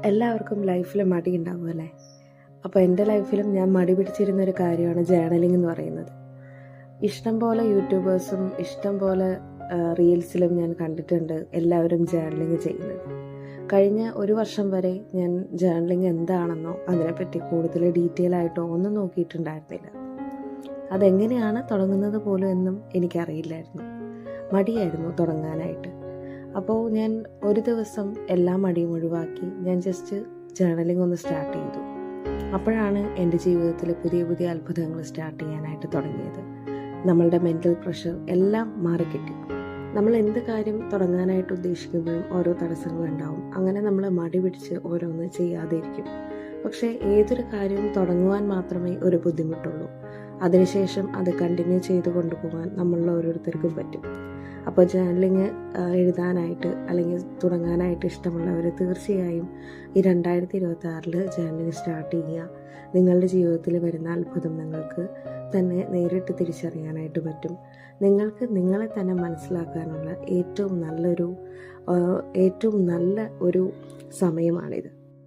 എല്ലാവർക്കും ലൈഫിൽ മടി ഉണ്ടാവും അല്ലേ? അപ്പോൾ എൻ്റെ ലൈഫിലും ഞാൻ മടി പിടിച്ചിരുന്നൊരു കാര്യമാണ് ജേർണലിംഗ് എന്ന് പറയുന്നത്. ഇഷ്ടം പോലെ യൂട്യൂബേഴ്സും ഇഷ്ടം പോലെ റീൽസിലും ഞാൻ കണ്ടിട്ടുണ്ട് എല്ലാവരും ജേർണലിംഗ് ചെയ്യുന്നത്. കഴിഞ്ഞ ഒരു വർഷം വരെ ഞാൻ ജേർണലിംഗ് എന്താണെന്നോ അതിനെപ്പറ്റി കൂടുതൽ ഡീറ്റെയിൽ ആയിട്ടോ ഒന്നും നോക്കിയിട്ടുണ്ടായിരുന്നില്ല. അതെങ്ങനെയാണ് തുടങ്ങുന്നത് പോലും എന്നും എനിക്കറിയില്ലായിരുന്നു. മടിയായിരുന്നു തുടങ്ങാനായിട്ട്. അപ്പോൾ ഞാൻ ഒരു ദിവസം എല്ലാ മടിയും ഒഴിവാക്കി ഞാൻ ജസ്റ്റ് ജേർണലിംഗ് ഒന്ന് സ്റ്റാർട്ട് ചെയ്തു. അപ്പോഴാണ് എൻ്റെ ജീവിതത്തിൽ പുതിയ പുതിയ അത്ഭുതങ്ങൾ സ്റ്റാർട്ട് ചെയ്യാനായിട്ട് തുടങ്ങിയത്. നമ്മളുടെ മെൻ്റൽ പ്രഷർ എല്ലാം മാറിക്കിട്ടി. നമ്മൾ എന്ത് കാര്യം തുടങ്ങാനായിട്ട് ഉദ്ദേശിക്കുമ്പോഴും ഓരോ തടസ്സങ്ങളുണ്ടാവും. അങ്ങനെ നമ്മൾ മടി പിടിച്ച് ഓരോന്ന് ചെയ്യാതെ ഇരിക്കും. പക്ഷേ ഏതൊരു കാര്യവും തുടങ്ങുവാൻ മാത്രമേ ഒരു ബുദ്ധിമുട്ടുള്ളൂ. അതിനുശേഷം അത് കണ്ടിന്യൂ ചെയ്ത് കൊണ്ടുപോകാൻ നമ്മളിൽ ഓരോരുത്തർക്കും പറ്റും. അപ്പോൾ ജേർണലിംഗ് എഴുതാനായിട്ട് അല്ലെങ്കിൽ തുടങ്ങാനായിട്ട് ഇഷ്ടമുള്ളവർ തീർച്ചയായും ഈ 2026 ജേർണലിംഗ് സ്റ്റാർട്ട് ചെയ്യുക. നിങ്ങളുടെ ജീവിതത്തിൽ വരുന്ന അത്ഭുതം നിങ്ങൾക്ക് തന്നെ നേരിട്ട് തിരിച്ചറിയാനായിട്ട് പറ്റും. നിങ്ങൾക്ക് നിങ്ങളെ തന്നെ മനസ്സിലാക്കാനുള്ള ഏറ്റവും നല്ല ഒരു സമയമാണിത്.